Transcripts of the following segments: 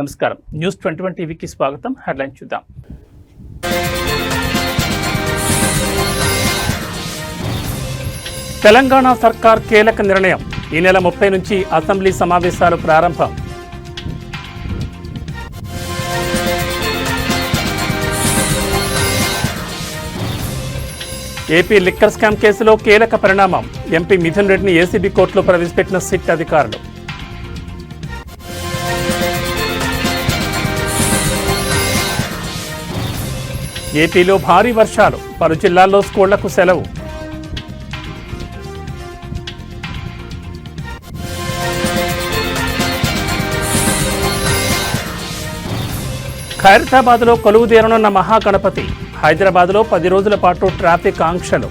నమస్కారం. న్యూస్ 21 టీవీకి స్వాగతం. హెడ్లైన్ చూద్దాం. తెలంగాణ సర్కార్ కీలక నిర్ణయం. ఈ నెల 30 నుంచి అసెంబ్లీ సమావేశాలు ప్రారంభం. ఏపీ లిక్కర్ స్కామ్ కేసులో కీలక పరిణామం. ఎంపీ మిథున్ రెడ్డిని ఏసీబీ కోర్టులో ప్రవేశపెట్టిన సిట్ అధికారులు. ఏపీలో భారీ వర్షాలు, పలు జిల్లాల్లో స్కూళ్లకు సెలవు. ఖైరతాబాద్లో కొలువుదీరనున్న మహాగణపతి. హైదరాబాద్లో 10 రోజుల పాటు ట్రాఫిక్ ఆంక్షలు.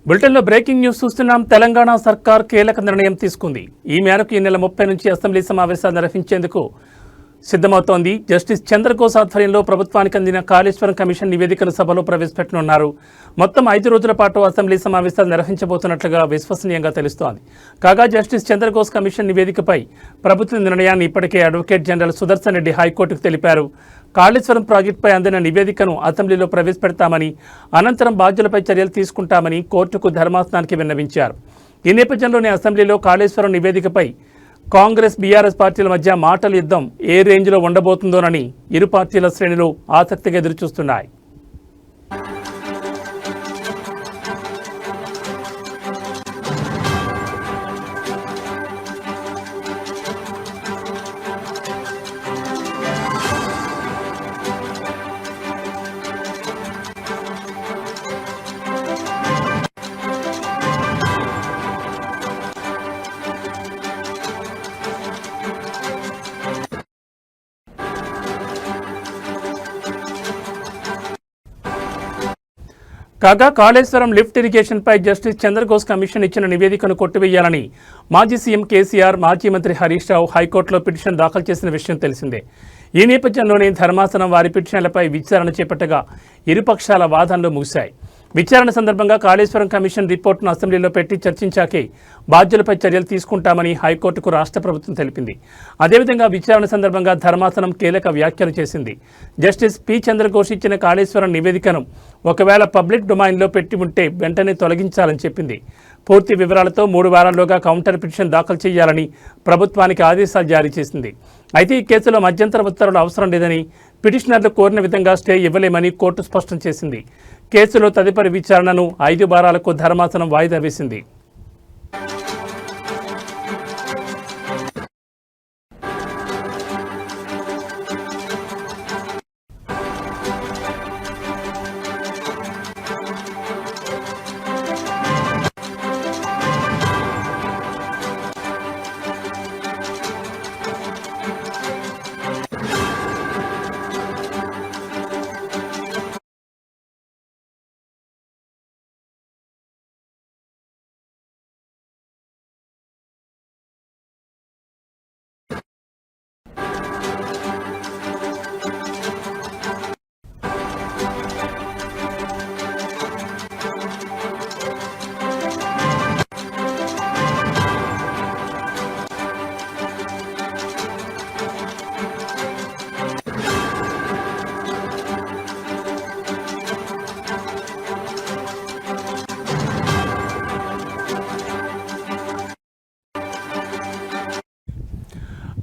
బులెటిన్లో బ్రేకింగ్ న్యూస్ చూస్తున్నాం. తెలంగాణ సర్కార్ కీలక నిర్ణయం తీసుకుంది. ఈ మేరకు ఈ నెల 30 నుంచి అసెంబ్లీ సమావేశాలు నిర్వహించేందుకు సిద్ధమవుతోంది. జస్టిస్ చంద్రఘోష్ ఆధ్వర్యంలో ప్రభుత్వానికి అందిన కాళేశ్వరం కమిషన్ నివేదికను సభలో ప్రవేశపెట్టనున్నారు. మొత్తం 5 రోజుల పాటు అసెంబ్లీ సమావేశాలు నిర్వహించబోతున్నట్లుగా విశ్వసనీయంగా తెలుస్తోంది. కాగా జస్టిస్ చంద్రఘోష్ కమిషన్ నివేదికపై ప్రభుత్వ నిర్ణయాన్ని ఇప్పటికే అడ్వకేట్ జనరల్ సుదర్శన్ రెడ్డి హైకోర్టుకు తెలిపారు. కాళేశ్వరం ప్రాజెక్టుపై అందిన నివేదికను అసెంబ్లీలో ప్రవేశపెడతామని, అనంతరం బాధ్యులపై చర్యలు తీసుకుంటామని కోర్టుకు ధర్మాసనానికి విన్నవించారు. ఈ నేపథ్యంలోనే అసెంబ్లీలో కాళేశ్వరం నివేదికపై కాంగ్రెస్ బీఆర్ఎస్ పార్టీల మధ్య మాటల యుద్ధం ఏ రేంజ్లో ఉండబోతుందోనని ఇరు పార్టీల శ్రేణులు ఆసక్తిగా ఎదురుచూస్తున్నాయి. కాగా Kaleshwaram lift ఇరిగేషన్పై justice Chandra Ghose commission ఇచ్చిన నివేదికను కొట్టివేయాలని మాజీ సీఎం కేసీఆర్, మాజీ మంత్రి హరీష్ రావు హైకోర్టులో పిటిషన్ దాఖలు చేసిన విషయం తెలిసిందే. ఈ నేపథ్యంలోనే ధర్మాసనం వారి పిటిషన్లపై విచారణ చేపట్టగా ఇరుపక్షాల వాదనలు ముగిశాయి. విచారణ సందర్భంగా కాళేశ్వరం కమిషన్ రిపోర్టును అసెంబ్లీలో పెట్టి చర్చించాకే బాధ్యులపై చర్యలు తీసుకుంటామని హైకోర్టుకు రాష్ట్ర ప్రభుత్వం తెలిపింది. అదేవిధంగా విచారణ సందర్భంగా ధర్మాసనం కీలక వ్యాఖ్యలు చేసింది. జస్టిస్ పి చంద్రఘోష్ ఇచ్చిన కాళేశ్వరం నివేదికను ఒకవేళ పబ్లిక్ డొమైన్లో పెట్టి ఉంటే వెంటనే తొలగించాలని చెప్పింది. పూర్తి వివరాలతో 3 వారాల్లోగా కౌంటర్ పిటిషన్ దాఖలు చేయాలని ప్రభుత్వానికి ఆదేశాలు జారీ చేసింది. అయితే ఈ కేసులో మధ్యంతర ఉత్తర్వులు అవసరం లేదని, పిటిషనర్లు కోరిన విధంగా స్టే ఇవ్వలేమని కోర్టు స్పష్టం చేసింది. కేసులో తదుపరి విచారణను 5 వారాలకు ధర్మాసనం వాయిదా వేసింది.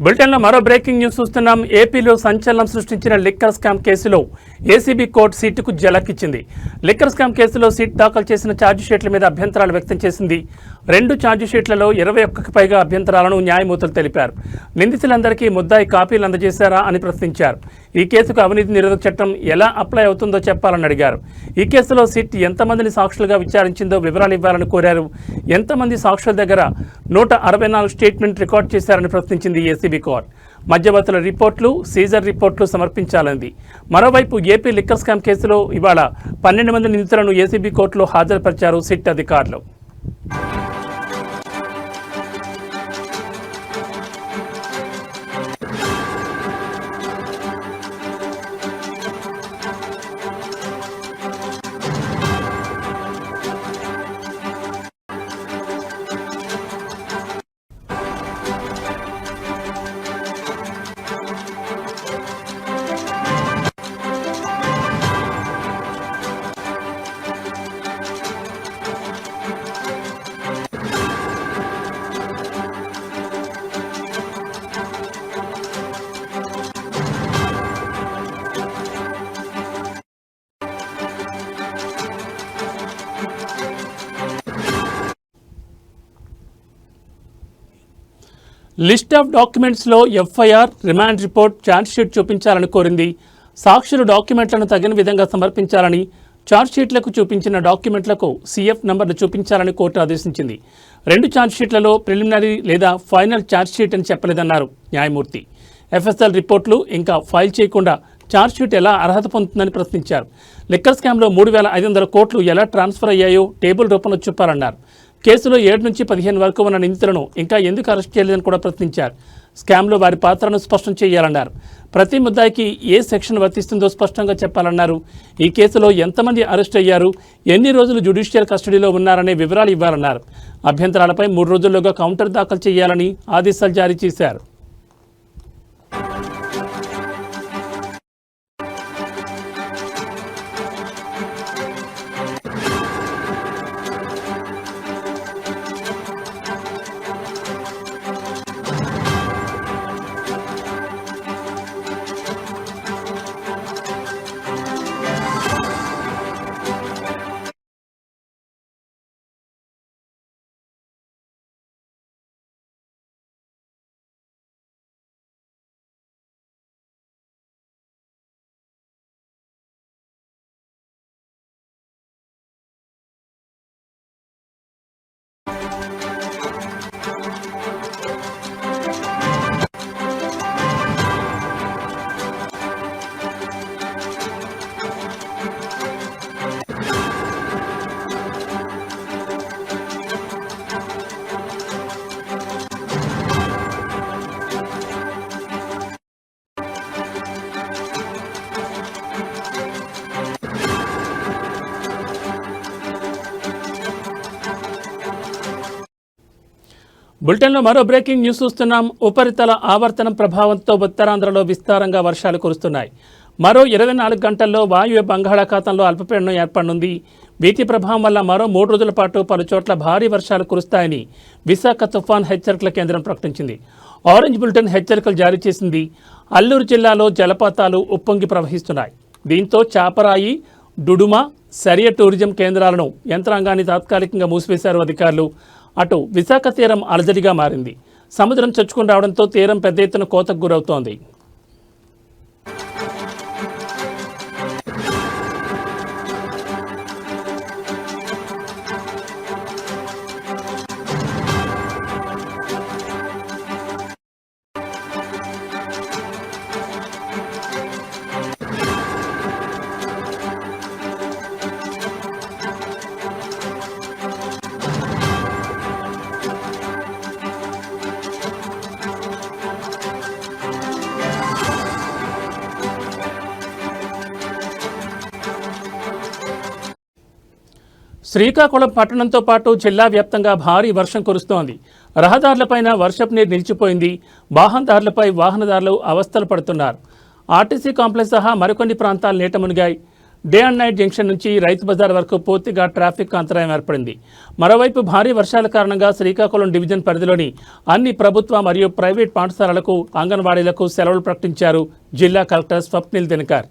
బులెటిన్లో మరో బ్రేకింగ్ న్యూస్ చూస్తున్నాం. ఏపీలో సంచలనం సృష్టించిన లిక్కర్ స్కామ్ కేసులో ఏసీబీ కోర్టు సిట్కు జలకిచ్చింది. లిక్కర్ స్కామ్ కేసులో సిట్ దాఖలు చేసిన ఛార్జిషీట్ల మీద అభ్యంతరాలు వ్యక్తం చేసింది. 2 ఛార్జిషీట్లలో 21కి పైగా అభ్యంతరాలను న్యాయమూర్తులు తెలిపారు. నిందితులందరికీ ముద్దాయి కాపీలు అందజేశారా అని ప్రశ్నించారు. ఈ కేసుకు అవినీతి నిరోధక చట్టం ఎలా అప్లై అవుతుందో చెప్పాలని అడిగారు. ఈ కేసులో సిట్ ఎంతమందిని సాక్షులుగా విచారించిందో వివరాలు ఇవ్వాలని కోరారు. ఎంతమంది సాక్షుల దగ్గర 164 స్టేట్మెంట్ రికార్డ్ చేశారని ప్రశ్నించింది ఏసీబీ కోర్టు. మధ్యవర్తుల రిపోర్టులు, సీజర్ రిపోర్టులు సమర్పించాలంది. మరోవైపు ఏపీ లిక్కర్ స్కామ్ కేసులో ఇవాళ 12 మంది నిందితులను ఏసీబీ కోర్టులో హాజరుపరిచారు సిట్ అధికారులు. లిస్ట్ ఆఫ్ డాక్యుమెంట్స్లో ఎఫ్ఐఆర్, రిమాండ్ రిపోర్ట్, ఛార్జ్షీట్ చూపించాలని కోరింది. సాక్షులు డాక్యుమెంట్లను తగిన విధంగా సమర్పించాలని, ఛార్జ్షీట్లకు చూపించిన డాక్యుమెంట్లకు సిఎఫ్ నంబర్లు చూపించాలని కోర్టు ఆదేశించింది. 2 ఛార్జ్షీట్లలో ప్రిలిమినరీ లేదా ఫైనల్ ఛార్జ్షీట్ అని చెప్పలేదన్నారు న్యాయమూర్తి. ఎఫ్ఎస్ఎల్ రిపోర్టులు ఇంకా ఫైల్ చేయకుండా ఛార్జ్షీట్ ఎలా అర్హత పొందుతుందని ప్రశ్నించారు. లిక్కర్ స్కామ్లో 3,500 కోట్లు ఎలా ట్రాన్స్ఫర్ అయ్యాయో టేబుల్ రూపంలో చూపాలన్నారు. కేసులో 7 నుంచి 15 వరకు ఉన్న నిందితులను ఇంకా ఎందుకు అరెస్ట్ చేయలేదని కూడా ప్రశ్నించారు. స్కామ్లో వారి పాత్రను స్పష్టం చేయాలన్నారు. ప్రతి ముద్దాయికి ఏ సెక్షన్ వర్తిస్తుందో స్పష్టంగా చెప్పాలన్నారు. ఈ కేసులో ఎంతమంది అరెస్ట్ అయ్యారు, ఎన్ని రోజులు జ్యుడిషియల్ కస్టడీలో ఉన్నారనే వివరాలు ఇవ్వాలన్నారు. అభ్యంతరాలపై 3 రోజుల్లోగా కౌంటర్ దాఖలు చేయాలని ఆదేశాలు జారీ చేశారు. బులెటిన్లో మరో బ్రేకింగ్ న్యూస్ చూస్తున్నాం. ఉపరితల ఆవర్తనం ప్రభావంతో ఉత్తరాంధ్రలో విస్తారంగా వర్షాలు కురుస్తున్నాయి. మరో 24 గంటల్లో వాయువ్య బంగాళాఖాతంలో అల్పపీడనం ఏర్పడనుంది. వీటి ప్రభావం వల్ల మరో 3 రోజుల పాటు పలు చోట్ల భారీ వర్షాలు కురుస్తాయని విశాఖ తుఫాన్ హెచ్చరికల కేంద్రం ప్రకటించింది. ఆరెంజ్ బులెటిన్ హెచ్చరికలు జారీ చేసింది. అల్లూరు జిల్లాలో జలపాతాలు ఉప్పొంగి ప్రవహిస్తున్నాయి. దీంతో చాపరాయి, డుడుమ, సరియ టూరిజం కేంద్రాలను యంత్రాంగాన్ని తాత్కాలికంగా మూసివేశారు అధికారులు. అటు విశాఖ తీరం అలజడిగా మారింది. సముద్రం చొచ్చుకుని రావడంతో తీరం పెద్ద ఎత్తున కోతకు గురవుతోంది. శ్రీకాకుళం పట్టణంతో పాటు జిల్లా వ్యాప్తంగా భారీ వర్షం కురుస్తోంది. రహదారులపైన వర్షపు నీరు నిలిచిపోయింది. వాహనదారులపై వాహనదారులు అవస్థలు పడుతున్నారు. ఆర్టీసీ కాంప్లెక్స్ సహా మరికొన్ని ప్రాంతాలు నీట మునిగాయి. డే అండ్ నైట్ జంక్షన్ నుంచి రైతు బజార్ వరకు పూర్తిగా ట్రాఫిక్ అంతరాయం ఏర్పడింది. మరోవైపు భారీ వర్షాల కారణంగా శ్రీకాకుళం డివిజన్ పరిధిలోని అన్ని ప్రభుత్వ మరియు ప్రైవేట్ పాఠశాలలకు, అంగన్వాడీలకు సెలవులు ప్రకటించారు జిల్లా కలెక్టర్ స్వప్నిల్ దినకర్.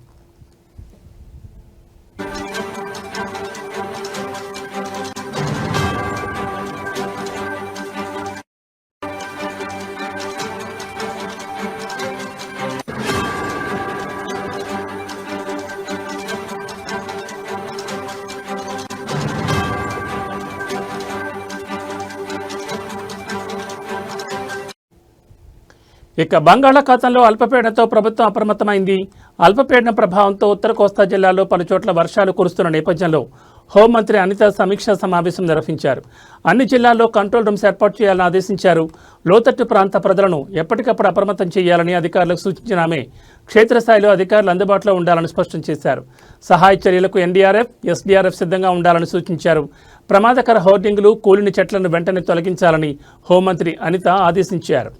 ఇక బంగాళాఖాతంలో అల్పపీడనంతో ప్రభుత్వం అప్రమత్తమైంది. అల్పపీడనం ప్రభావంతో ఉత్తర కోస్తా జిల్లాలో పలుచోట్ల వర్షాలు కురుస్తున్న నేపథ్యంలో హోంమంత్రి అనిత సమీక్షా సమావేశం నిర్వహించారు. అన్ని జిల్లాల్లో కంట్రోల్ రూమ్స్ ఏర్పాటు చేయాలని ఆదేశించారు. లోతట్టు ప్రాంత ప్రజలను ఎప్పటికప్పుడు అప్రమత్తం చేయాలని అధికారులకు సూచించిన ఆమె క్షేత్రస్థాయిలో అధికారులు అందుబాటులో ఉండాలని స్పష్టం చేశారు. సహాయ చర్యలకు ఎన్డీఆర్ఎఫ్, ఎస్డీఆర్ఎఫ్ సిద్ధంగా ఉండాలని సూచించారు. ప్రమాదకర హోర్డింగ్లు, కూలిన చెట్లను వెంటనే తొలగించాలని హోంమంత్రి అనిత ఆదేశించారు.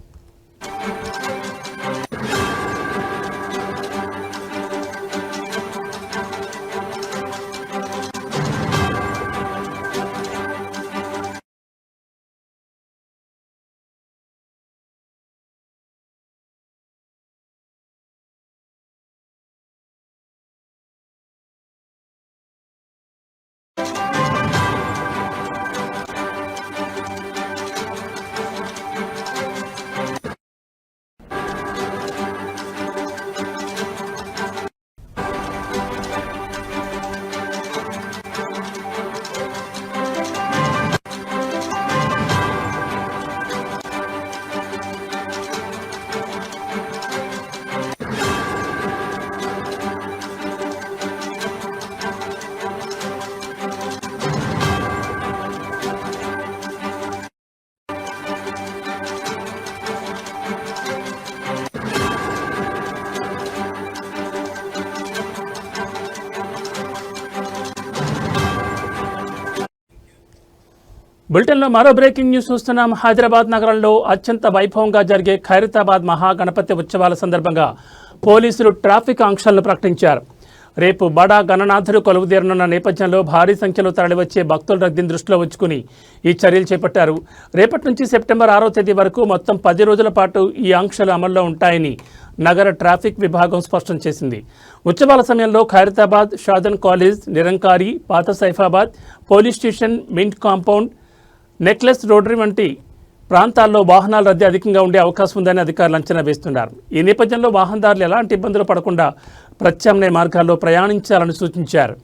బులెటిన్లో మరో బ్రేకింగ్ న్యూస్ చూస్తున్నాం. హైదరాబాద్ నగరంలో అత్యంత వైభవంగా జరిగే ఖైరతాబాద్ మహాగణపతి ఉత్సవాల సందర్భంగా పోలీసులు ట్రాఫిక్ ఆంక్షలను ప్రకటించారు. రేపు బడా గణనాథుడు కొలువుదీరనున్న నేపథ్యంలో భారీ సంఖ్యలో తరలివచ్చే భక్తుల రద్దీని దృష్టిలో ఉంచుకుని ఈ చర్యలు చేపట్టారు. రేపటి నుంచి సెప్టెంబర్ 6వ తేదీ వరకు మొత్తం 10 రోజుల పాటు ఈ ఆంక్షలు అమల్లో ఉంటాయని నగర ట్రాఫిక్ విభాగం స్పష్టం చేసింది. ఉత్సవాల సమయంలో ఖైరతాబాద్, షాదన్ కాలేజ్, నిరంకారి, పాత Saifabad, police station, mint compound, necklace rotary వంటి ప్రాంతాల్లో వాహనాల రద్దీ అధికంగా ఉండే అవకాశం ఉందని అధికారులు అంచనా వేస్తున్నారు. ఈ నేపథ్యంలో వాహనదారులు ఎలాంటి ఇబ్బందులు పడకుండా ప్రత్యామ్నాయ మార్గాల్లో ప్రయాణించాలని సూచించారు.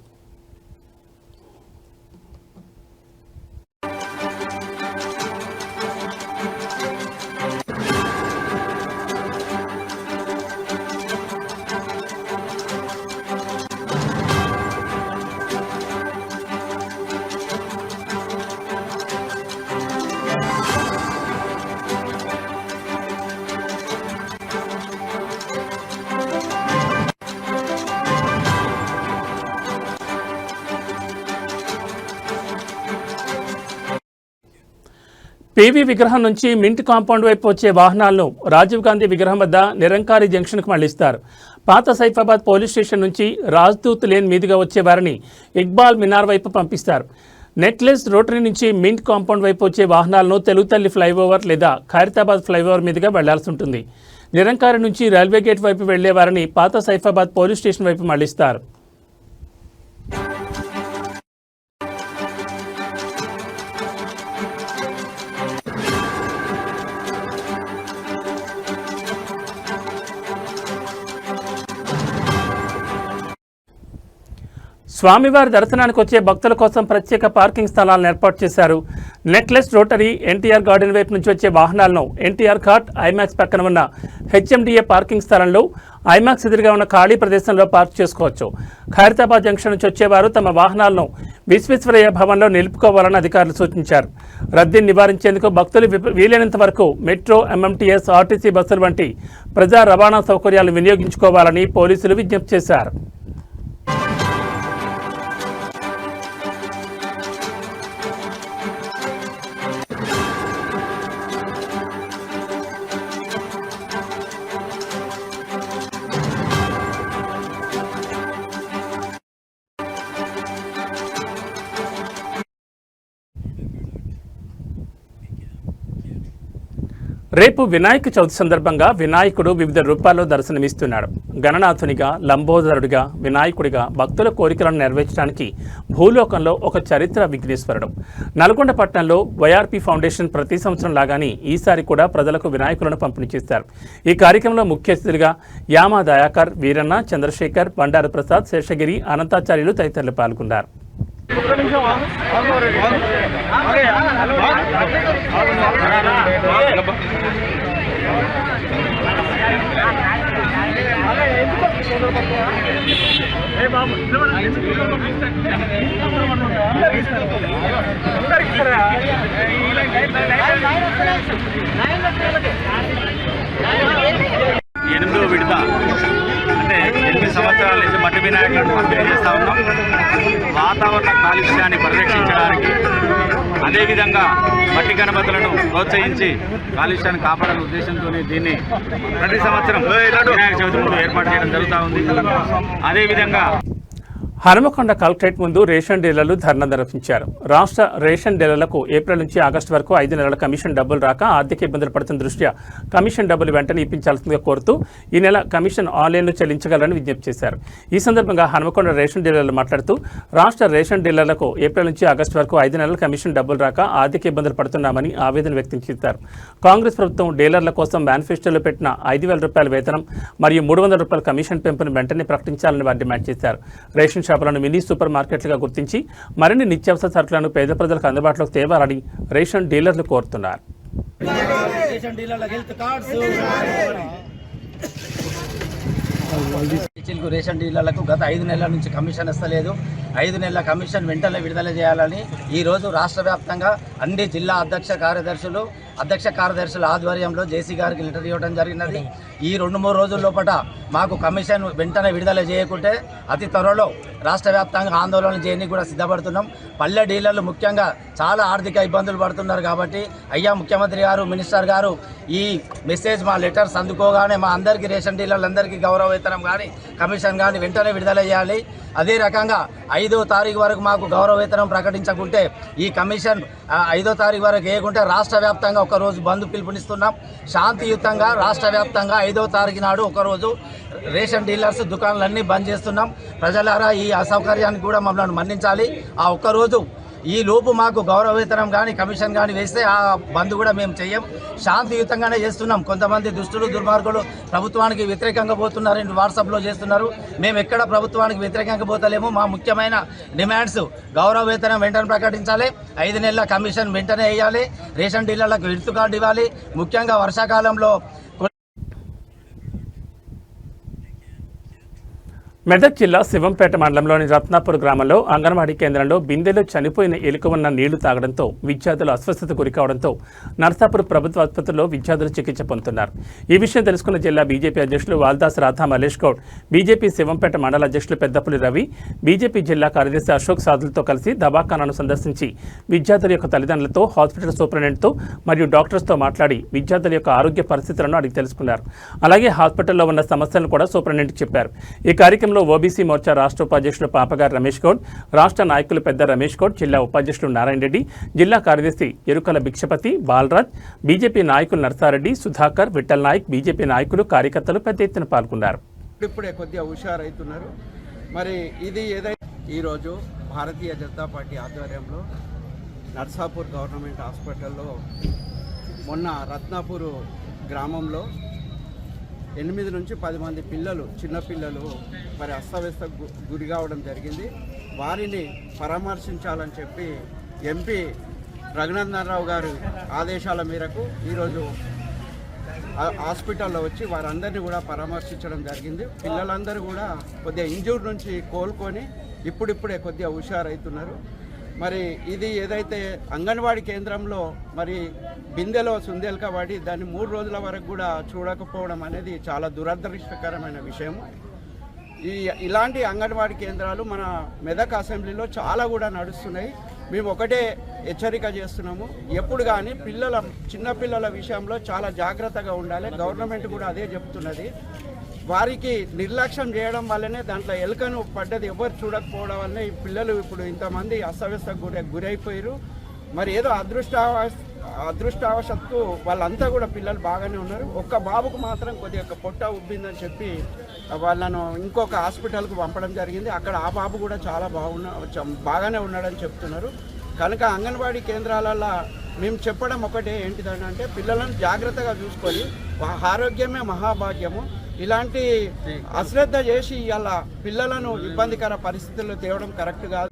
పీవీ విగ్రహం నుంచి మింట్ కాంపౌండ్ వైపు వచ్చే వాహనాలను రాజీవ్ గాంధీ విగ్రహం వద్ద నిరంకారి జంక్షన్కు మళ్లిస్తారు. పాత సైఫాబాద్ పోలీస్ స్టేషన్ నుంచి రాజ్దూత్ లేన్ మీదుగా వచ్చే వారిని ఇక్బాల్ మినార్ వైపు పంపిస్తారు. నెక్లెస్ రోటరీ నుంచి మింట్ కాంపౌండ్ వైపు వచ్చే వాహనాలను తెలుగుతల్లి ఫ్లైఓవర్ లేదా ఖైరతాబాద్ ఫ్లైఓవర్ మీదుగా వెళ్లాల్సి ఉంటుంది. నిరంకారి నుంచి రైల్వే గేట్ వైపు వెళ్లే వారిని పాత సైఫాబాద్ పోలీస్ స్టేషన్ వైపు మళ్లిస్తారు. స్వామివారి దర్శనానికి వచ్చే భక్తుల కోసం ప్రత్యేక పార్కింగ్ స్థలాలను ఏర్పాటు చేశారు. నెక్లెస్ రోటరీ, ఎన్టీఆర్ గార్డెన్ వైపు నుంచి వచ్చే వాహనాలను ఎన్టీఆర్ ఘాట్, ఐమాక్స్ పక్కన ఉన్న హెచ్ఎండిఏ పార్కింగ్ స్థలంలో, ఐమాక్స్ ఎదురుగా ఉన్న ఖాళీ ప్రదేశంలో పార్క్ చేసుకోవచ్చు. ఖైరతాబాద్ జంక్షన్ నుంచి వచ్చేవారు తమ వాహనాలను విశ్వేశ్వరయ్య భవన్లో నిలుపుకోవాలని అధికారులు సూచించారు. రద్దీని నివారించేందుకు భక్తులు వీలైనంత వరకు మెట్రో, ఎంఎంటీఎస్, ఆర్టీసీ బస్సులు వంటి ప్రజా రవాణా సౌకర్యాలను వినియోగించుకోవాలని పోలీసులు విజ్ఞప్తి చేశారు. రేపు వినాయక చవితి సందర్భంగా వినాయకుడు వివిధ రూపాల్లో దర్శనమిస్తున్నాడు. గణనాథునిగా, లంబోదరుడిగా, వినాయకుడిగా భక్తుల కోరికలను నెరవేర్చడానికి భూలోకంలో ఒక చరిత్ర విఘ్నేశ్వరుడు. నల్గొండ పట్టణంలో వైఆర్పీ ఫౌండేషన్ ప్రతి సంవత్సరం లాగానే ఈసారి కూడా ప్రజలకు వినాయకులను పంపిణీ చేస్తారు. ఈ కార్యక్రమంలో ముఖ్య అతిథులుగా యామా దయాకర్, వీరన్న, చంద్రశేఖర్, బండారు ప్రసాద్, శేషగిరి, అనంతాచార్యులు తదితరులు పాల్గొన్నారు. ఎనిమిదో విడత అంటే 8 సంవత్సరాల నుంచి మట్టి వినాయకులను పంపిణీ చేస్తూ ఉన్నాం. వాతావరణ కాలుష్యాన్ని పరిరక్షించడానికి, అదేవిధంగా మట్టి గణపతులను ప్రోత్సహించి కాలుష్యాన్ని కాపాడాలనే ఉద్దేశంతో దీన్ని ప్రతి సంవత్సరం వినాయక చవితి ముందు ఏర్పాటు చేయడం జరుగుతూ ఉంది. అదేవిధంగా హనుమకొండ కలెక్టరేట్ ముందు రేషన్ డీలర్లు ధర్నా నిర్వహించారు. రాష్ట్ర రేషన్ డీలర్లకు ఏప్రిల్ నుంచి ఆగస్టు వరకు 5 నెలల కమిషన్ డబ్బులు రాక ఆర్థిక ఇబ్బందులు పడుతున్న దృష్ట్యా కమిషన్ డబ్బులు వెంటనే ఇప్పించాల్సిందిగా కోరుతూ ఈ నెల కమిషన్ ఆన్లైన్లో చెల్లించగలరని విజ్ఞప్తి చేశారు. ఈ సందర్భంగా హనుమకొండ రేషన్ డీలర్లు మాట్లాడుతూ రాష్ట్ర రేషన్ డీలర్లకు ఏప్రిల్ నుంచి ఆగస్టు వరకు 5 నెలల కమిషన్ డబ్బులు రాక ఆర్థిక ఇబ్బందులు పడుతున్నామని ఆవేదన వ్యక్తం చేశారు. కాంగ్రెస్ ప్రభుత్వం డీలర్ల కోసం మేనిఫెస్టోలో పెట్టిన 5,000 రూపాయల వేతనం మరియు 300 రూపాయల కమిషన్ పెంపును వెంటనే ప్రకటించాలని వారు డిమాండ్ చేశారు. రేషన్ షాపులను మినీ సూపర్ మార్కెట్లుగా గుర్తించి మరిన్ని నిత్యావసర సరుకులను పేద ప్రజలకు అందుబాటులోకి తేవాలని రేషన్ డీలర్లు కోరుతున్నారు. రేషన్ డీలర్లకు గత 5 నెలల నుంచి కమిషన్ ఇస్తలేదు. 5 నెలల కమిషన్ వెంటనే విడుదల చేయాలని ఈరోజు రాష్ట్ర వ్యాప్తంగా అన్ని జిల్లా అధ్యక్ష కార్యదర్శుల ఆధ్వర్యంలో జేసీ గారికి లెటర్ ఇవ్వడం జరిగినది. ఈ 2-3 రోజుల లోపల మాకు కమిషన్ వెంటనే విడుదల చేయకుంటే అతి త్వరలో రాష్ట్ర వ్యాప్తంగా ఆందోళన చేయడానికి కూడా సిద్ధపడుతున్నాం. పల్లె డీలర్లు ముఖ్యంగా చాలా ఆర్థిక ఇబ్బందులు పడుతున్నారు కాబట్టి అయ్యా ముఖ్యమంత్రి గారు, మినిస్టర్ గారు ఈ మెసేజ్ మా లెటర్స్ అందుకోగానే మా అందరికీ రేషన్ డీలర్లందరికీ గౌరవ వేతనం కానీ కమిషన్ కానీ వెంటనే విడుదల చేయాలి. అదే రకంగా 5వ తారీఖు వరకు మాకు గౌరవ వేతనం ప్రకటించకుంటే ఈ కమిషన్ 5వ తారీఖు వరకు వేయకుంటే రాష్ట్ర వ్యాప్తంగా ఒకరోజు బంద్ పిలుపునిస్తున్నాం. శాంతియుతంగా రాష్ట్ర వ్యాప్తంగా 5వ తారీఖు నాడు ఒకరోజు రేషన్ డీలర్స్ దుకాణాలన్నీ బంద్ చేస్తున్నాం. ప్రజలారా ఈ అసౌకర్యాన్ని కూడా మమ్మల్ని మన్నించాలి. ఆ ఒక్కరోజు ఈ లోపు మాకు గౌరవ వేతనం కానీ కమిషన్ కానీ వేస్తే ఆ బంద్ కూడా మేము చెయ్యం. శాంతియుతంగానే చేస్తున్నాం. కొంతమంది దుష్టులు దుర్మార్గులు ప్రభుత్వానికి వ్యతిరేకంగా పోతున్నారు, వాట్సాప్లో చేస్తున్నారు. మేము ఎక్కడ ప్రభుత్వానికి వ్యతిరేకంగా పోతలేము. మా ముఖ్యమైన డిమాండ్స్ గౌరవ వేతనం వెంటనే ప్రకటించాలి, 5 నెలల కమిషన్ వెంటనే వేయాలి, రేషన్ డీలర్లకు హెల్త్ కార్డు ఇవ్వాలి. ముఖ్యంగా వర్షాకాలంలో మెదక్ జిల్లా శివంపేట మండలంలోని రత్నాపూర్ గ్రామంలో అంగన్వాడీ కేంద్రంలో బిందెలో చనిపోయిన ఎలుక ఉన్న నీళ్లు తాగడంతో విద్యార్థులు అస్వస్థత గురికావడంతో నర్సాపూర్ ప్రభుత్వ ఆసుపత్రిలో విద్యార్థులు చికిత్స పొందుతున్నారు. ఈ విషయం తెలుసుకున్న జిల్లా బీజేపీ అధ్యక్షులు వాల్దాస్ రాధా మల్లేష్ గౌడ్, బీజేపీ శివంపేట మండల అధ్యక్షులు పెద్దపులి రవి, బీజేపీ జిల్లా కార్యదర్శి అశోక్ సాదులతో కలిసి దవాఖానాను సందర్శించి విద్యార్థుల యొక్క తల్లిదండ్రులతో, హాస్పిటల్ సూపరింటెండెంట్తో మరియు డాక్టర్స్తో మాట్లాడి విద్యార్థుల యొక్క ఆరోగ్య పరిస్థితులను అడిగి తెలుసుకున్నారు. అలాగే హాస్పిటల్లో ఉన్న సమస్యలను కూడా సూపరింటెండెంట్ చెప్పారు. ఈ కార్యక్రమంలో ఓబీసీ మోర్చా రాష్ట్ర ఉపాధ్యక్షులు పాపగారు రమేష్ గౌడ్, రాష్ట్ర నాయకులు పెద్ద రమేష్ గౌడ్, జిల్లా ఉపాధ్యక్షులు నారాయణ రెడ్డి, జిల్లా కార్యదర్శి ఎరుకల భిక్షపతి, బాలరాజ్, బీజేపీ నాయకులు నర్సారెడ్డి, సుధాకర్, విఠల్ నాయక్, బీజేపీ నాయకులు, కార్యకర్తలు పెద్ద ఎత్తున పాల్గొన్నారు. ఇప్పుడే కొద్దిగా హుషారైతున్నారు. మరి ఇది ఏదైతే ఈరోజు భారతీయ జనతా పార్టీ ఆధ్వర్యంలో నర్సాపూర్ గవర్నమెంట్ హాస్పిటల్లో మొన్న రత్నాపూర్ గ్రామంలో 8 నుంచి 10 మంది పిల్లలు, చిన్నపిల్లలు మరి అస్తవ్యస్త గురి కావడం జరిగింది. వారిని పరామర్శించాలని చెప్పి ఎంపీ రఘునందన్ రావు గారి ఆదేశాల మేరకు ఈరోజు హాస్పిటల్లో వచ్చి వారందరినీ కూడా పరామర్శించడం జరిగింది. పిల్లలందరూ కూడా కొద్దిగా ఇంజూర్ నుంచి కోలుకొని ఇప్పుడిప్పుడే కొద్దిగా హుషారైతున్నారు. మరి ఇది ఏదైతే అంగన్వాడీ కేంద్రంలో మరి బిందెలో సుందెలక పడి దాన్ని 3 రోజుల వరకు కూడా చూడకపోవడం అనేది చాలా దురదృష్టకరమైన విషయం. ఇలాంటి అంగన్వాడీ కేంద్రాలు మన మెదక్ అసెంబ్లీలో చాలా కూడా నడుస్తున్నాయి. మేము ఒకటే హెచ్చరిక చేస్తున్నాము, ఎప్పుడు కానీ చిన్నపిల్లల విషయంలో చాలా జాగ్రత్తగా ఉండాలి. గవర్నమెంట్ కూడా అదే చెప్తున్నది. వారికి నిర్లక్ష్యం చేయడం వల్లనే దాంట్లో ఎలుకను పడ్డది ఎవరు చూడకపోవడం వల్లనే ఈ పిల్లలు ఇప్పుడు ఇంతమంది అస్తవ్యస్త గురైపోయారు. మరి ఏదో అదృష్టవశాత్తు వాళ్ళంతా కూడా పిల్లలు బాగానే ఉన్నారు. ఒక్క బాబుకు మాత్రం కొద్దిగా పొట్ట ఉబ్బిందని చెప్పి వాళ్ళను ఇంకొక హాస్పిటల్కు పంపడం జరిగింది. అక్కడ ఆ బాబు కూడా చాలా బాగానే ఉన్నాడని చెప్తున్నారు. కనుక అంగన్వాడీ కేంద్రాలలో మేము చెప్పడం ఒకటే ఏంటిదంటే పిల్లలను జాగ్రత్తగా చూసుకొని ఆరోగ్యమే మహాభాగ్యము. ఇలాంటి అశ్రద్ధ చేసి ఇలా పిల్లలను ఇబ్బందికర పరిస్థితుల్లో తేవడం కరెక్ట్ కాదు.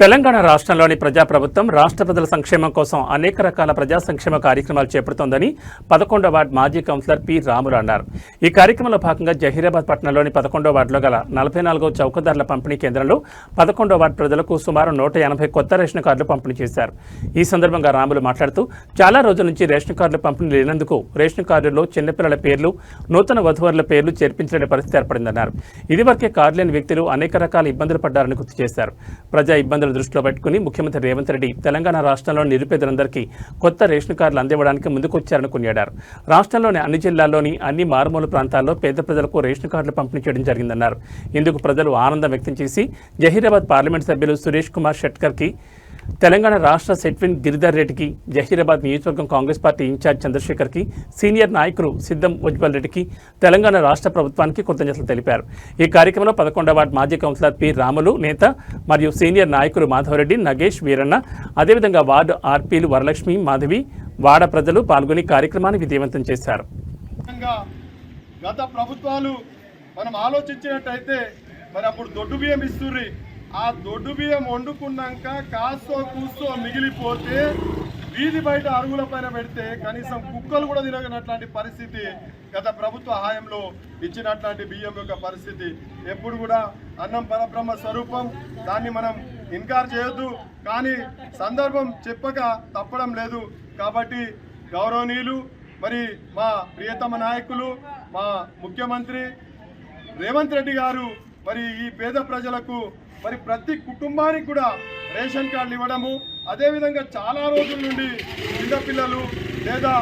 తెలంగాణ రాష్ట్రంలోని ప్రజాప్రభుత్వం రాష్ట్ర ప్రజల సంక్షేమం కోసం అనేక రకాల ప్రజా సంక్షేమ కార్యక్రమాలు చేపడుతోందని 11వ వార్డు మాజీ కౌన్సిలర్ పి రాములు అన్నారు. ఈ కార్యక్రమంలో భాగంగా జహీరాబాద్ పట్టణంలోని 11వ వార్డులో గల 44వ చౌకదారుల పంపిణీ కేంద్రంలో 11వ వార్డు ప్రజలకు సుమారు 180 కొత్త రేషన్ కార్డులు పంపిణీ చేశారు. ఈ సందర్భంగా రాములు మాట్లాడుతూ చాలా రోజుల నుంచి రేషన్ కార్డులు పంపిణీ లేనందుకు రేషన్ కార్డుల్లో చిన్నపిల్లల పేర్లు, నూతన వధువరుల పేర్లు చేర్పించలేని పరిస్థితి ఏర్పడిందన్నారు. ఇదివరకే కార్డు లేని వ్యక్తులు అనేక రకాల ఇబ్బందులు పడ్డారని గుర్తు చేశారు. ప్రజా ఇబ్బందులు దృష్టిలో పెట్టుకుని ముఖ్యమంత్రి రేవంత్ రెడ్డి తెలంగాణ రాష్ట్రంలో నిరుపేదలందరికీ కొత్త రేషన్ కార్డులు అందివ్వడానికి ముందుకొచ్చారని కొనియాడారు. రాష్ట్రంలోని అన్ని జిల్లాల్లోని అన్ని మారుమూల ప్రాంతాల్లో పేద ప్రజలకు రేషన్ కార్డులు పంపిణీ చేయడం జరిగిందన్నారు. ఇందుకు ప్రజలు ఆనందం వ్యక్తం చేసి జహీరాబాద్ పార్లమెంట్ సభ్యులు సురేష్ కుమార్ షెట్కర్కి, తెలంగాణ రాష్ట్ర సెట్విన్ గిరిధర్ రెడ్డికి, జహీరాబాద్ నియోజకవర్గం కాంగ్రెస్ పార్టీ ఇన్ఛార్జ్ చంద్రశేఖర్కి, సీనియర్ నాయకులు సిద్ధం ఉజ్వల్ రెడ్డికి, తెలంగాణ రాష్ట్ర ప్రభుత్వానికి కృతజ్ఞతలు తెలిపారు. ఈ కార్యక్రమంలో 11వ వార్డు మాజీ కౌన్సిలర్ పి రాములు నేత మరియు సీనియర్ నాయకులు మాధవరెడ్డి, నగేష్, వీరన్న, అదేవిధంగా వార్డు ఆర్పీలు వరలక్ష్మి, మాధవి, వాడ ప్రజలు పాల్గొని కార్యక్రమాన్ని విజయవంతం చేశారు. గత ప్రభుత్వాలు మనం ఆలోచించినట్టయితే మరి అప్పుడు దొడ్డు బియ్యం ఇస్తుర్రి. ఆ దొడ్డు బియ్యం వండుకున్నాక కాస్తో కూస్తో మిగిలిపోతే వీధి బయట అరుగుల పైన పెడితే కనీసం కుక్కలు కూడా తినగనట్లాంటి పరిస్థితి గత ప్రభుత్వ హాయంలో ఇచ్చినట్లాంటి బియ్యం యొక్క పరిస్థితి. ఎప్పుడు కూడా అన్నం పరబ్రహ్మ స్వరూపం, దాన్ని మనం ఇన్కార్ చేయొద్దు. కానీ సందర్భం చెప్పక తప్పడం లేదు. కాబట్టి గౌరవనీయులు మరి మా ప్రియతమ నాయకులు మా ముఖ్యమంత్రి రేవంత్ రెడ్డి గారు మరి ఈ పేద ప్రజలకు మరి ప్రతి కుటుంబానికి కూడా రేషన్ కార్డులు ఇవ్వడము, అదేవిధంగా చాలా రోజుల నుండి చిన్నపిల్లలు లేదా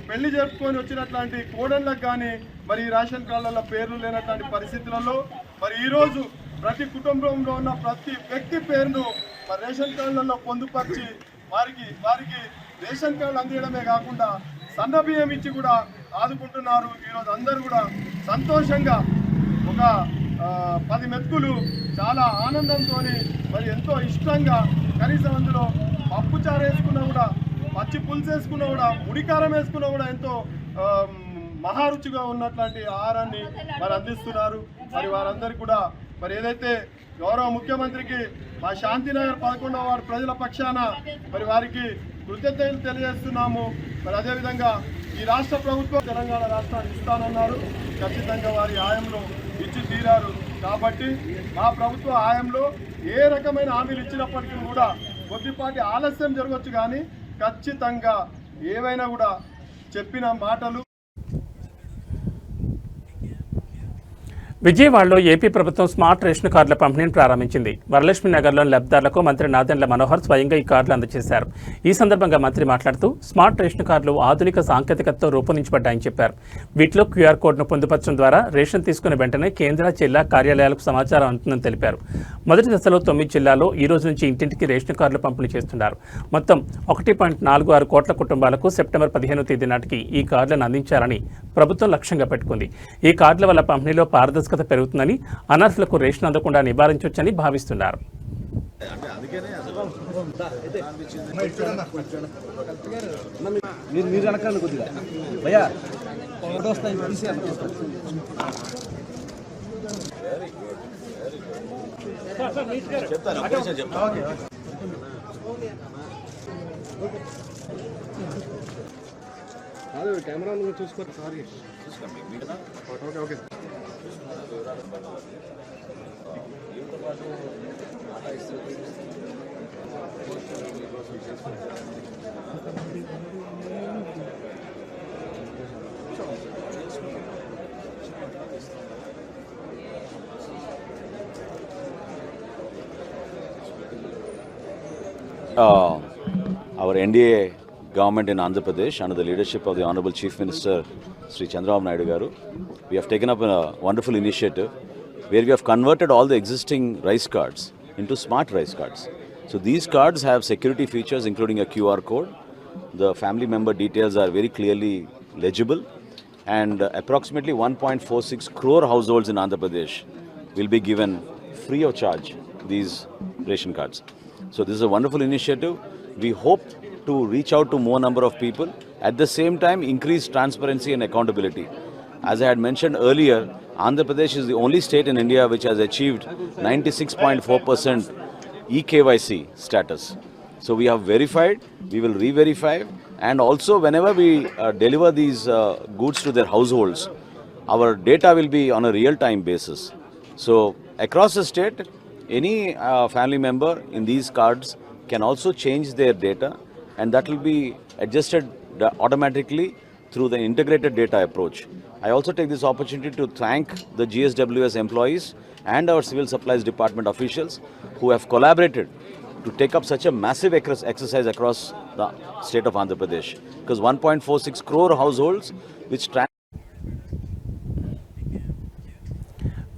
పెళ్లి జరుపుకొని వచ్చినట్లాంటి కోడళ్ళకు కానీ మరి ఈ రేషన్ కార్డులలో పేర్లు లేనటువంటి పరిస్థితులలో మరి ఈరోజు ప్రతి కుటుంబంలో ఉన్న ప్రతి వ్యక్తి పేరును మరి రేషన్ కార్డులలో పొందుపరిచి వారికి రేషన్ కార్డులు అందించడమే కాకుండా సన్న బియ్యం ఇచ్చి కూడా ఆదుకుంటున్నారు. ఈరోజు అందరూ కూడా సంతోషంగా ఒక 10 మెతుకులు చాలా ఆనందంతో మరి ఎంతో ఇష్టంగా, కనీసం అందులో పప్పు చారు వేసుకున్నా కూడా, పచ్చి పులుసు వేసుకున్నా కూడా, ముడికారం వేసుకున్నా కూడా ఎంతో మహారుచిగా ఉన్నట్లాంటి ఆహారాన్ని మరి అందిస్తున్నారు. మరి వారందరికీ కూడా మరి ఏదైతే గౌరవ ముఖ్యమంత్రికి మా శాంతినగర్ 11వ వార్డు ప్రజల పక్షాన మరి వారికి కృతజ్ఞతలు తెలియజేస్తున్నాము. మరి అదేవిధంగా ఈ రాష్ట్ర ప్రభుత్వం తెలంగాణ రాష్ట్రాన్ని ఇస్తానన్నారు. ఖచ్చితంగా వారి హాయంలో ఇచ్చి తీరారు. కాబట్టి మా ప్రభుత్వ హాయంలో ఏ రకమైన హామీలు ఇచ్చినప్పటికీ కూడా కొద్దిపాటి ఆలస్యం జరగవచ్చు, కానీ ఖచ్చితంగా ఏవైనా కూడా చెప్పిన మాటలు. విజయవాడలో ఏపీ ప్రభుత్వం స్మార్ట్ రేషన్ కార్డుల పంపిణీని ప్రారంభించింది. వరలక్ష్మి నగర్లోని లబ్ధిదారులకు మంత్రి నాదెండ్ల మనోహర్ స్వయంగా ఈ కార్డులు అందజేశారు. ఈ సందర్భంగా మంత్రి మాట్లాడుతూ స్మార్ట్ రేషన్ కార్డులు ఆధునిక సాంకేతికతతో రూపొందించబడ్డాయని చెప్పారు. వీటిలో క్యూఆర్ కోడ్ను పొందుపరచడం ద్వారా రేషన్ తీసుకున్న వెంటనే కేంద్ర జిల్లా కార్యాలయాలకు సమాచారం అందుతుందని తెలిపారు. మొదటి దశలో 9 జిల్లాల్లో ఈ రోజు నుంచి ఇంటింటికి రేషన్ కార్డులు పంపిణీ చేస్తున్నారు. మొత్తం 1.46 కోట్ల కుటుంబాలకు సెప్టెంబర్ 15వ తేదీ నాటికి ఈ కార్డులను అందించాలని ప్రభుత్వం లక్ష్యంగా పెట్టుకుంది. ఈ కార్డుల వల్ల పంపిణీలో పారదర్శకత పెరుగుతుందని, అనర్హులకు రేషన్ అందకుండా నివారించవచ్చని భావిస్తున్నారు. కెమెరా చూసుకోండి. Sorry okay okay. Our NDA government in Andhra Pradesh, under the leadership of the Honorable Chief Minister Sri Chandrababu Naidu Garu, we have taken up a wonderful initiative where we have converted all the existing rice cards into smart rice cards. So these cards have security features including a QR code. The family member details are very clearly legible, and approximately 1.46 crore households in Andhra Pradesh will be given free of charge these ration cards. So this is a wonderful initiative. We hope to reach out to more number of people, at the same time increase transparency and accountability. As I had mentioned earlier, Andhra Pradesh is the only state in India which has achieved 96.4% eKYC status. So we have verified, we will re-verify, and also whenever we deliver these goods to their households, our data will be on a real-time basis. So across the state, any family member in these cards can also change their data, and that will be adjusted automatically through the integrated data approach. I also take this opportunity to thank the GSWS employees and our Civil Supplies Department officials who have collaborated to take up such a massive exercise across the state of Andhra Pradesh, because 1.46 crore households which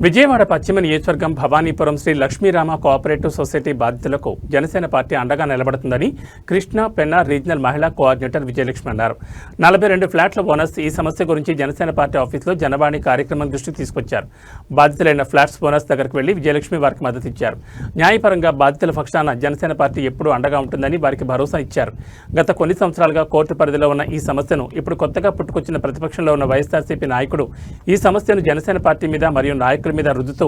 Vijayawada పశ్చిమ నియోజకవర్గం Bhavanipuram Shri Lakshmirama cooperative society బాధితులకు Janasena party అండగా నిలబడుతుందని Krishna Penna regional మహిళా coordinator Vijayalakshmi అన్నారు. 42 ఫ్లాట్ల bonus ఈ సమస్య గురించి Janasena party ఆఫీసులో జనవాణి కార్యక్రమం దృష్టికి తీసుకొచ్చారు. బాధితులైన ఫ్లాట్స్ బోనస్ దగ్గరకు వెళ్లి విజయలక్ష్మి వారికి మద్దతు ఇచ్చారు. న్యాయపరంగా బాధితుల పక్షాన జనసేన పార్టీ ఎప్పుడూ అండగా ఉంటుందని వారికి భరోసా ఇచ్చారు. గత కొన్ని సంవత్సరాలుగా కోర్టు పరిధిలో ఉన్న ఈ సమస్యను ఇప్పుడు కొత్తగా పుట్టుకొచ్చిన ప్రతిపక్షంలో ఉన్న వైఎస్ఆర్సీపీ నాయకుడు ఈ సమస్యను జనసేన పార్టీ మీద మరియు నాయకుల మీద రుద్దుతూ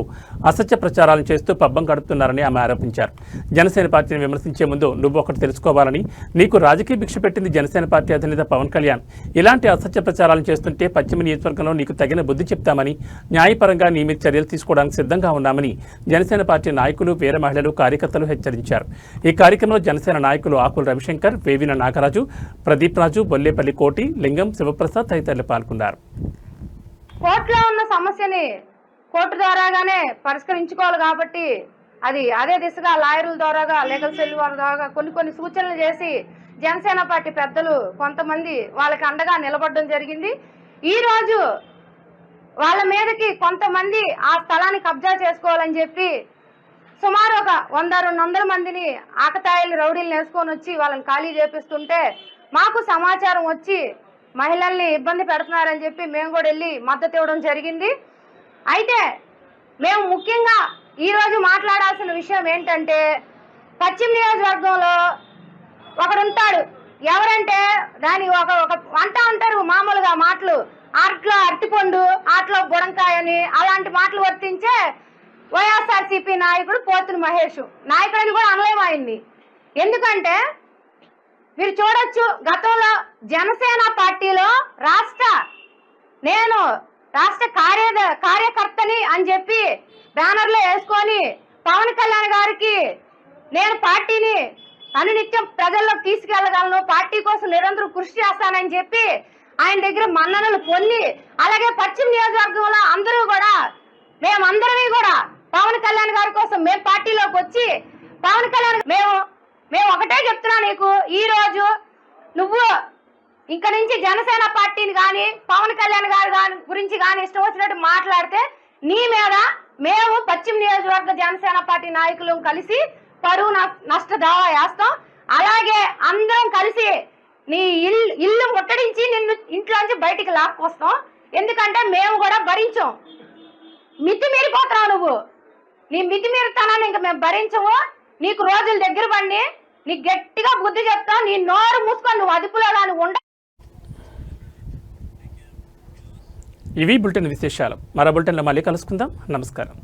అసత్య ప్రచారాలను చేస్తూ పబ్బం గడుపుతున్నారని ఆమె ఆరోపించారు. జనసేన పార్టీని విమర్శించే ముందు నువ్వు ఒకటి తెలుసుకోవాలని, నీకు రాజకీయ భిక్ష పెట్టింది జనసేన పార్టీ అధినేత పవన్ కళ్యాణ్. ఇలాంటి అసత్య ప్రచారాలను చేస్తుంటే పశ్చిమ నియోజకవర్గంలో నీకు తగిన బుద్ధి చెప్తామని, న్యాయపరంగా నీ మీద చర్యలు తీసుకోవడానికి సిద్ధంగా ఉన్నామని జనసేన పార్టీ నాయకులు, వీర మహిళలు, కార్యకర్తలు హెచ్చరించారు. ఈ కార్యక్రమంలో జనసేన నాయకులు ఆకుల రవిశంకర్, వేవిన నాగరాజు, ప్రదీప్ రాజు, బొల్లేపల్లి కోటి, లింగం, శివప్రసాద్ తదితరులు పాల్గొన్నారు. కోర్టులో ఉన్న సమస్యని కోర్టు ద్వారాగానే పరిష్కరించుకోవాలి కాబట్టి అదే దిశగా లాయర్ల ద్వారాగా, లీగల్ సెల్ వారి ద్వారా కొన్ని సూచనలు చేసి జనసేన పార్టీ పెద్దలు కొంతమంది వాళ్ళకి అండగా నిలబడడం జరిగింది. ఈ రోజు వాళ్ళ మీదకి కొంతమంది ఆ స్థలాన్ని కబ్జా చేసుకోవాలని చెప్పి సుమారు ఒక 100-200 మందిని ఆకతాయిలు, రౌడీలు వేసుకొని వచ్చి వాళ్ళని ఖాళీ చేపిస్తుంటే మాకు సమాచారం వచ్చి మహిళల్ని ఇబ్బంది పెడుతున్నారని చెప్పి మేము కూడా వెళ్ళి మద్దతు ఇవ్వడం జరిగింది. అయితే మేము ముఖ్యంగా ఈరోజు మాట్లాడాల్సిన విషయం ఏంటంటే, పశ్చిమ నియోజకవర్గంలో ఒకడుంటాడు, ఎవరంటే దాని ఒక అంటా ఉంటారు మామూలుగా మాటలు, ఆట్లో అరటిపండు, ఆట్లో బుడంకాయ అని అలాంటి మాటలు వర్తించే వైఎస్ఆర్సీపీ నాయకుడు పోతుని మహేష్ నాయకుడిని కూడా అనలేమైంది. ఎందుకంటే మీరు చూడొచ్చు, గతంలో జనసేన పార్టీలో నేను రాష్ట్ర కార్యకర్తని అని చెప్పి బ్యానర్లో వేసుకొని పవన్ కళ్యాణ్ గారికి నేను పార్టీని అనునిత్యం ప్రజల్లోకి తీసుకెళ్లగలను, పార్టీ కోసం నిరంతరం కృషి చేస్తానని చెప్పి ఆయన దగ్గర మన్ననలు పొంది, అలాగే పశ్చిమ నియోజకవర్గంలో అందరూ కూడా మేమందరమీ కూడా పవన్ కళ్యాణ్ గారి కోసం మేము పార్టీలోకి వచ్చి పవన్ కళ్యాణ్ మేము ఒకటే చెప్తున్నా నీకు, ఈ రోజు నువ్వు ఇంక నుంచి జనసేన పార్టీని కానీ పవన్ కళ్యాణ్ గారి గురించి కానీ ఇష్టం వచ్చినట్టు మాట్లాడితే నీ మీద మేము పశ్చిమ నియోజకవర్గ జనసేన పార్టీ నాయకులు కలిసి పరువు నష్ట దావా వేస్తాం. అలాగే అందరం కలిసి నీ ఇల్లు ముట్టడించి నిన్ను ఇంట్లోంచి బయటికి లాక్కొస్తాం. ఎందుకంటే మేము కూడా భరించాం. మితిమీరిపోతున్నావు నువ్వు, నీ మితిమీరుతానని ఇంక మేము భరించము. నీకు రోజుల దగ్గర పడి నీకు గట్టిగా బుద్ధి చెప్తాం. నీ నోరు మూసుకొని నువ్వు అదుపులో ఉండ. ఇవి బులెటిన్ విశేషాలు. మరో బులెటిన్లో మళ్ళీ కలుసుకుందాం. నమస్కారం.